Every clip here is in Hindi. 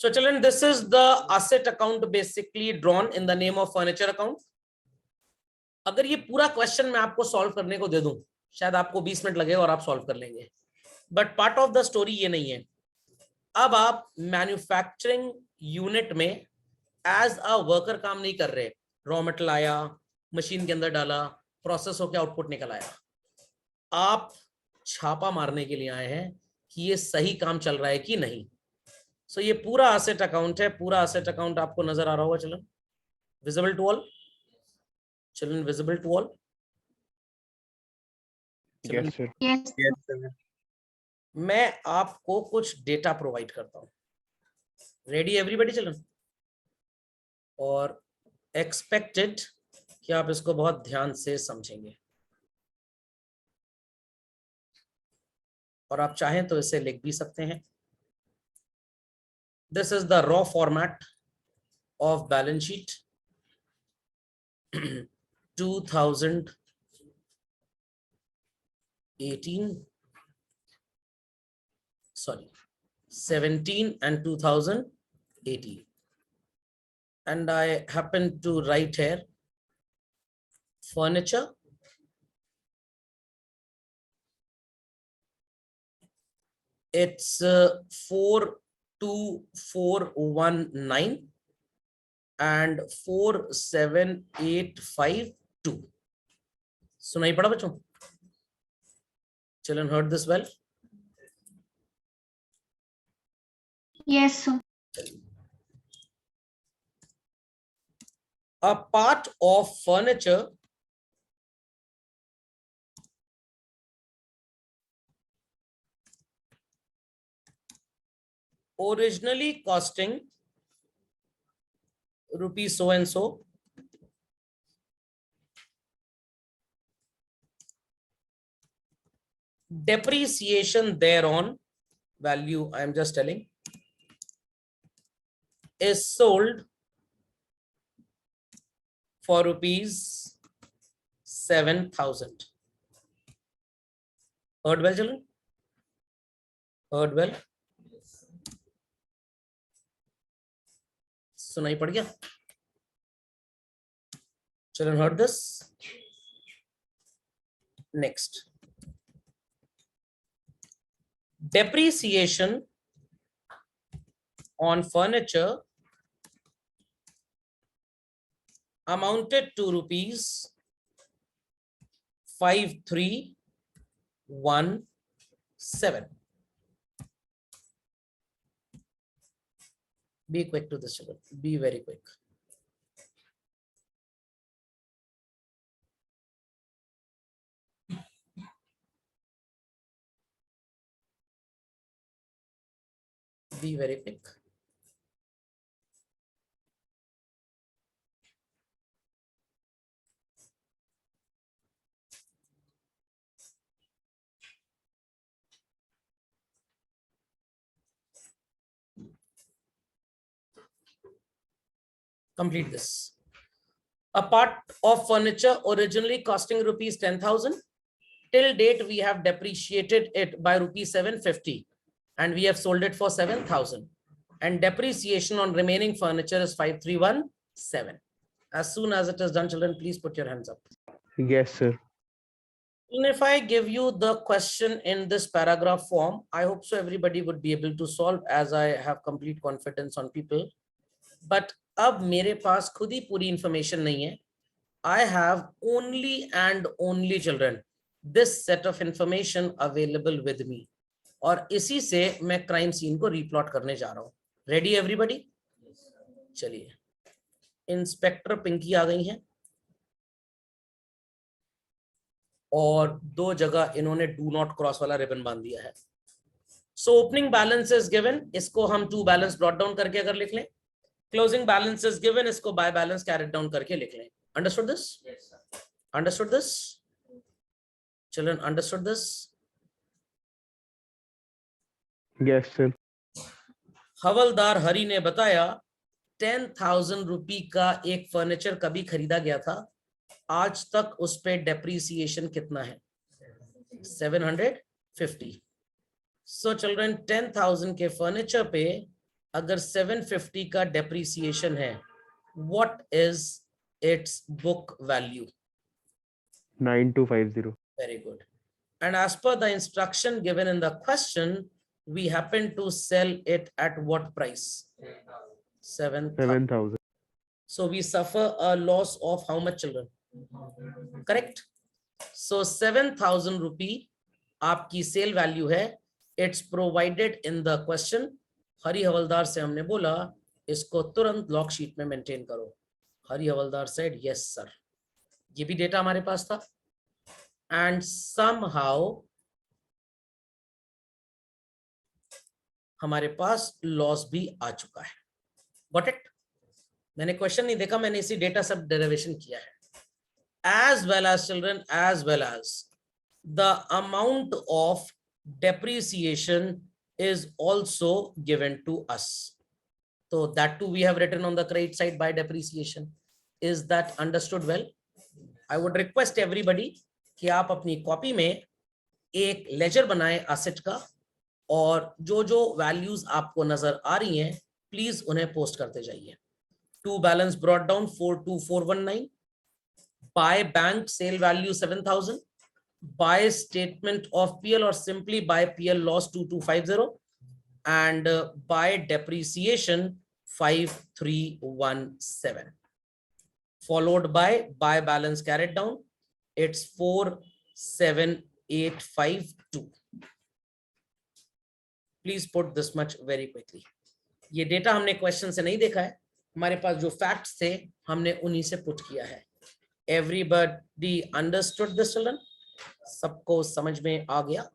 So children, this is the asset account basically drawn in the name of furniture account. अगर ये पूरा क्वेश्चन मैं आपको सॉल्व करने को दे दूं, शायद आपको 20 मिनट लगेगा और आप सॉल्व कर लेंगे, but part of the story ये नहीं है. अब आप मैन्युफैक्चरिंग यूनिट में एज अ वर्कर काम नहीं कर रहे. रॉ मेटेरियल आया, मशीन के अंदर डाला, प्रोसेस होकर आउटपुट निकल आया. आप छापा मारने के लिए आए हैं कि ये सही काम चल रहा है कि नहीं. सो ये पूरा एसेट अकाउंट है. पूरा एसेट अकाउंट आपको नजर आ रहा होगा children, visible to all. Children visible to all. Yes, sir. Yes. Yes, sir. मैं आपको कुछ डेटा प्रोवाइड करता हूं. Ready everybody children? और एक्सपेक्टेड कि आप इसको बहुत ध्यान से समझेंगे, और आप चाहें तो इसे लिख भी सकते हैं. This is the raw format of balance sheet 17 and 2018, and I happen to write here furniture, it's 42419 and 47852. सुनाई पड़ा बच्चों? Children heard this well? Yes, sir. A part of furniture originally costing rupees so and so, depreciation thereon, value I am just telling, is sold for rupees 7,000. Heard well, children? Heard well? सुनाई पड़ गया? Children heard this? Next. Depreciation on furniture amounted to rupees 5317. Be quick to this, children. Be very quick. Be very quick. Complete this. A part of furniture originally costing rupees 10,000. Till date, we have depreciated it by rupees 750 and we have sold it for 7,000. And depreciation on remaining furniture is 5317. As soon as it is done, children, please put your hands up. Yes, sir. And if I give you the question in this paragraph form, I hope so everybody would be able to solve, as I have complete confidence on people. But अब मेरे पास खुद ही पूरी इंफॉर्मेशन नहीं है. I have only and only children this set of information available with me. और इसी से मैं क्राइम सीन को रिप्लॉट करने जा रहा हूँ. Ready everybody? चलिए, इंस्पेक्टर पिंकी आ गई हैं और दो जगह इन्होंने डू नॉट क्रॉस वाला रिबन बांध दिया है. So opening balance is given, इसको हम टू बैलेंस ब्रॉट डाउन करके अगर लिख लें. क्लोजिंग बैलेंस इज गिवन, इसको बाय बैलेंस कैरेट डाउन करके लिख लें. Understood this? Understood this? Children understood this? Yes, sir. हवलदार हरि ने बताया 10,000 रुपए का एक फर्नीचर कभी खरीदा गया था. आज तक उस पे डेप्रीसिएशन कितना है? 750. सो चिल्ड्रन 10,000 के फर्नीचर पे अगर 750 का डेप्रिसिएशन है, what is it's book value? 9250. Very good. And as per the instruction given in the question, we happen to sell it at what price? 7,000. 7000. So we suffer a loss of how much, children? Correct. So 7,000 rupee आपकी सेल वैल्यू है. It's provided in the question. हरी हवलदार से हमने बोला इसको तुरंत लॉग शीट में मेंटेन करो. हरी हवलदार said yes sir. ये भी डेटा हमारे पास था. And somehow हमारे पास लॉस भी आ चुका है. Got it? मैंने क्वेश्चन नहीं देखा, मैंने इसी डेटा सब डेरिवेशन किया है. As well as children, as well as the amount of depreciation is also given to us. So that too we have written on the credit side by depreciation. Is that understood well? I would request everybody कि आप अपनी कॉपी में एक लेजर बनाएं एसेट का, और जो जो वैल्यूज आपको नजर आ रही हैं प्लीज उन्हें पोस्ट करते जाइए. To balance brought down 42419, by bank sale value 7000, by statement of PL और simply by PL loss 2250, and by depreciation 5317, followed by balance carried down. It's 47852. Please put this much very quickly. ये डेटा हमने क्वेश्चन से नहीं देखा है, हमारे पास जो फैक्ट्स थे हमने उन्हीं से पुट किया है. Everybody understood this, children? सबको समझ में आ गया?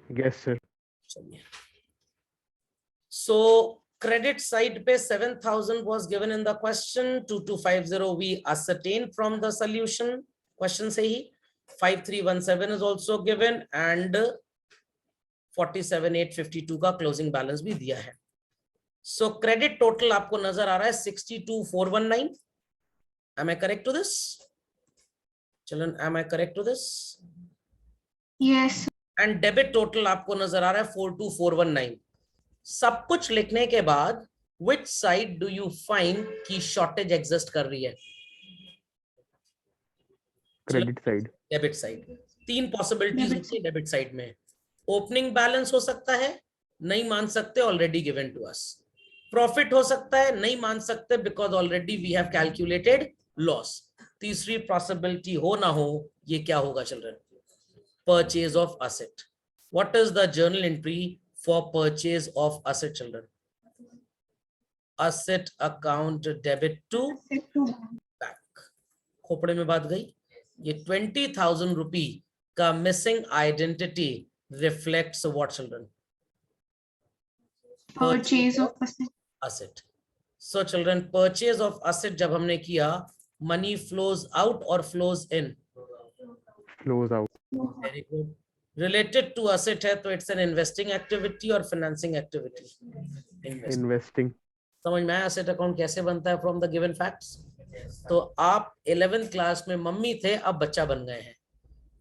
Yes sir. चलिए. So credit side पे 7,000 was given in the question. 2250 we ascertain from the solution question से ही. 5317 is also given and 47,852 का closing balance भी दिया है. So credit total आपको नजर आ रहा है 62,419. Am I correct to this? Children, am I correct to this? Yes. And debit total आपको नजर आ रहा है 42,419. सब कुछ लिखने के बाद which side do you find कि shortage exist कर रही है? Credit side. Debit side. तीन पॉसिबिलिटीज होती है डेबिट साइड में. ओपनिंग बैलेंस हो सकता है, नहीं मान सकते, already given to us. Profit हो सकता है, नहीं मान सकते because already we have calculated loss. तीसरी पॉसिबिलिटी हो ना हो, ये क्या होगा children? Purchase of asset. What is the journal entry for purchase of asset children? Asset account debit to bank. खोपड़े में बात गई. ये 20,000 रुपी का missing identity reflects what children? Purchase of asset. So children, purchase of asset जब हमने किया, money flows out or flows in? Flows out. Very good. Related to asset है तो it's an investing activity or financing activity? Investing. समझ में आया asset account कैसे बनता है from the given facts? तो आप 11th क्लास में मम्मी थे, अब बच्चा बन गए हैं.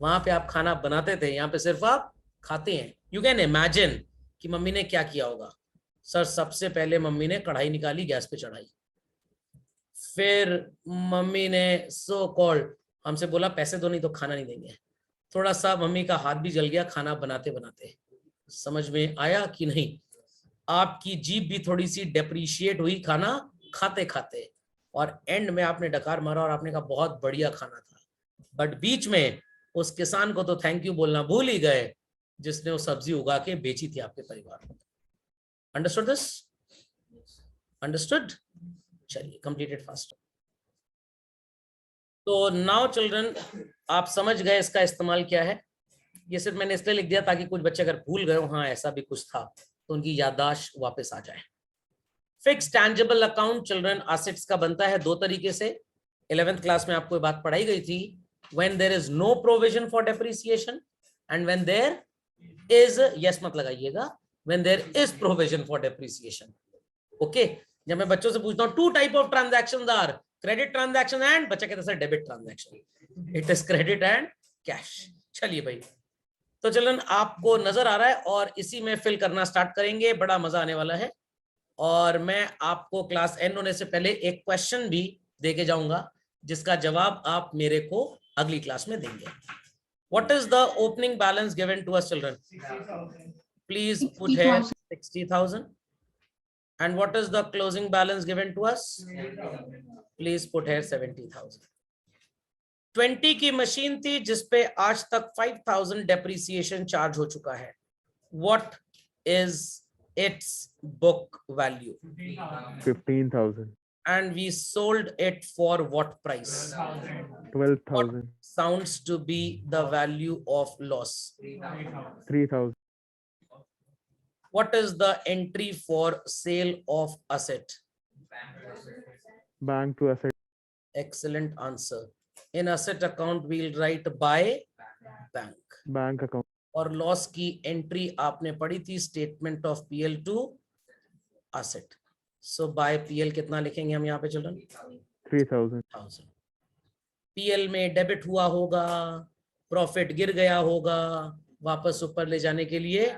वहां पे आप खाना बनाते थे, यहाँ पे सिर्फ आप खाते हैं. यू कैन इमेजिन कि मम्मी ने क्या किया होगा. सर सबसे पहले मम्मी ने कढ़ाई निकाली, गैस पे चढ़ाई, फिर मम्मी ने सो कॉल्ड हमसे बोला पैसे दो नहीं तो खाना नहीं देंगे. थोड़ा सा मम्मी का हाथ भी जल गया खाना बनाते बनाते. समझ में आया कि नहीं? आपकी जीभ भी थोड़ी सी डेप्रिशिएट हुई खाना खाते खाते, और एंड में आपने डकार मारा और आपने कहा बहुत बढ़िया खाना था. बट बीच में उस किसान को तो थैंक यू बोलना भूल ही गए जिसने वो सब्जी उगा के बेची थी आपके परिवार को. Understood this? अंडरस्टूड? चलिए, कंप्लीटेड फास्ट. तो नाउ चिल्ड्रन आप समझ गए इसका इस्तेमाल क्या है. ये सिर्फ मैंने इसलिए लिख दिया ताकि कुछ बच्चे अगर भूल गए हो हाँ ऐसा भी कुछ था तो उनकी याददाश्त वापस आ जाए. Fix tangible account children assets का बनता है दो तरीके से. 11th क्लास में आपको ये बात पढ़ाई गई थी. When there is no provision for depreciation and when there is, yes मत लगाइएगा, when there is provision for depreciation. Okay, जब मैं बच्चों से पूछता हूं two type of transactions are credit transaction and, बच्चा कहता है sir debit transaction. It is credit and cash. चलिए भाई, तो चिल्ड्रन आपको नजर आ रहा है और इसी में फिल करना स्टार्ट करेंगे, बड़ा मजा आने वाला है। और मैं आपको क्लास एंड होने से पहले एक क्वेश्चन भी दे के जाऊंगा जिसका जवाब आप मेरे को अगली क्लास में देंगे। What is the opening balance given to us children? Please put here 60,000. And what is the closing balance given to us? Please put here 70,000. 20 की मशीन थी जिसपे आज तक 5,000 डेप्रिसिएशन चार्ज हो चुका है। What is its book value? 15,000. And we sold it for what price? 12,000. Sounds to be the value of loss. 3,000. What is the entry for sale of asset? Bank to asset. Excellent answer. In asset account we'll write by bank. Bank account. और लॉस की एंट्री आपने पढ़ी थी statement of P L to asset. So by P L कितना लिखेंगे हम यहाँ पे चिल्ड्रन? 3,000. पीएल में डेबिट हुआ होगा, प्रॉफिट गिर गया होगा, वापस ऊपर ले जाने के लिए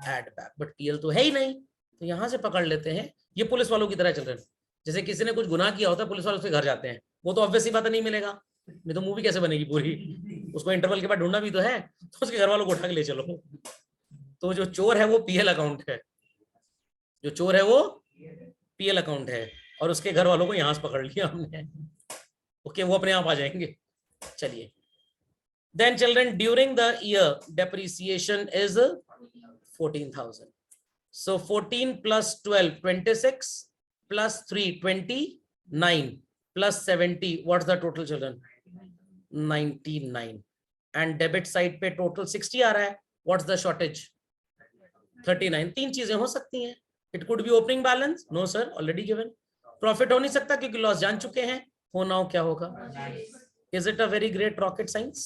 एड बैक, बट पीएल तो है ही नहीं, तो यहां से पकड़ लेते हैं। ये पुलिस वालों की तरह चल रहे हैं, जैसे किसी ने कुछ गुनाह किया होता है पुलिस वाले उसके घर जाते हैं, वो तो ऑब्वियसली बात नहीं मिलेगा, नहीं तो मूवी कैसे बनेगी पूरी, उसको इंटरवल के बाद ढूंढना भी तो है, तो उसके घर वालों को उठा के ले चलो। तो जो चोर है वो पीएल अकाउंट है, जो चोर है वो पीएल अकाउंट है, और उसके घर वालों को यहां से पकड़ लिया हमने। ओके, वो अपने आप आ जाएंगे। चलिए, then children during the year depreciation is 14,000. So 14 plus 12, 26 plus 3, 29 plus 70. What's the total children? 99. And debit side पे total 60 आ रहा है. What's the shortage? 39. तीन चीजें हो सकती हैं. It could be opening balance. No sir, already given. Profit हो नहीं सकता क्योंकि लॉस जान चुके हैं. होना हो क्या होगा? Is it a very great rocket science?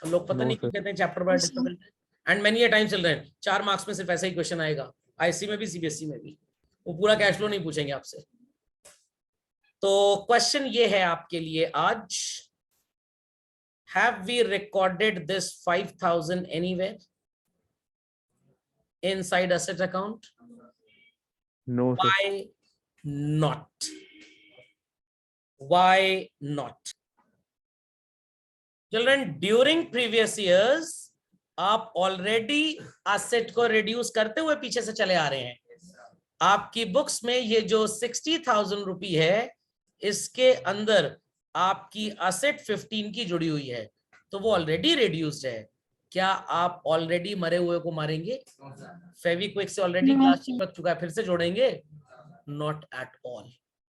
लोग पता नहीं क्यों कहते हैं chapter by distribution. And many a time चल रहे हैं 4 मार्क्स में सिर्फ ऐसा ही क्वेश्चन आएगा, आईसी में भी सीबीएसई में भी, वो पूरा कैश फ्लो नहीं पूछेंगे आपसे। तो क्वेश्चन ये है आपके लिए आज, have we recorded this 5,000 anywhere inside asset account? No sir. Why not? Why not? Children, during previous years आप ऑलरेडी एसेट को रिड्यूस करते हुए पीछे से चले आ रहे हैं। आपकी बुक्स में ये जो 60,000 रुपी है, इसके अंदर आपकी एसेट 15 की जुड़ी हुई है, तो वो ऑलरेडी रिड्यूस्ड है। क्या आप ऑलरेडी मरे हुए को मारेंगे? फेविक्विक से ऑलरेडी ग्लास चिपक चुका है, फिर से जोड़ेंगे? Not at all.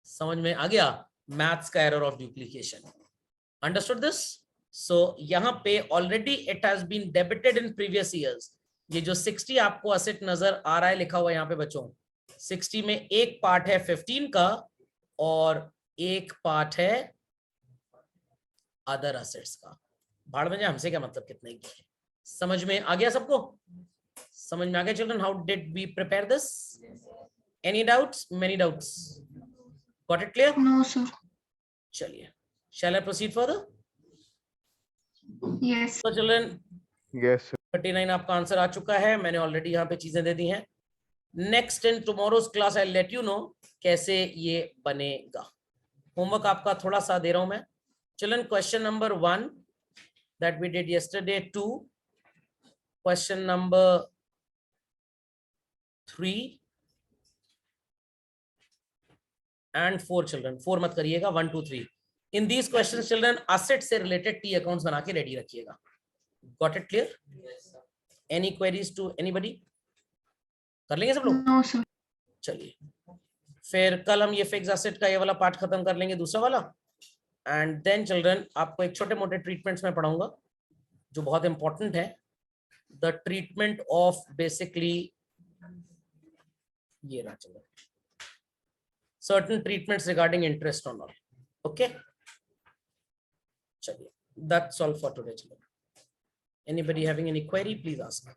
समझ में आ गया मैथ्स का error of duplication? Understood this? So यहाँ पे already it has been debited in previous years. ये जो 60 आपको एसेट नजर आ रहा है लिखा हुआ यहाँ पे बच्चों, 60 में एक पार्ट है 15 का और एक पार्ट है अदर एसेट्स का। भाड़ में हमसे क्या मतलब कितने की है? समझ में आ गया सबको? समझ में आ गया children? How did we prepare this? Any doubts? Many doubts? Got it clear? No, sir. चलिए, shall I proceed further? Yes. तो चिल्ड्रन Yes sir. 39 आपका आंसर आ चुका है, मैंने ऑलरेडी यहाँ पे चीजें दे दी हैं। Next in tomorrow's class I let you know कैसे ये बनेगा। होमवर्क आपका थोड़ा सा दे रहा हूं मैं। Children, question number 1 that we did yesterday, 2 question number 3 and 4 children. 4 मत करिएगा, 1 2 3। In these questions children asset से रिलेटेड टी अकाउंट्स बना के रेडी रखिएगा। Got it clear? Any queries to anybody? कर लेंगे सब लोग? No, sir. चलिए, फिर कल हम ये फिक्स एसेट का ये वाला पार्ट खत्म कर लेंगे, दूसरा वाला। एंड देन चिल्ड्रन आपको एक छोटे मोटे ट्रीटमेंट्स में पढ़ाऊंगा जो बहुत इंपॉर्टेंट है। द ट्रीटमेंट ऑफ बेसिकली ये रहा children, certain treatments regarding interest on all. Okay, chaliye, that's all for today children. Anybody having any query, please ask.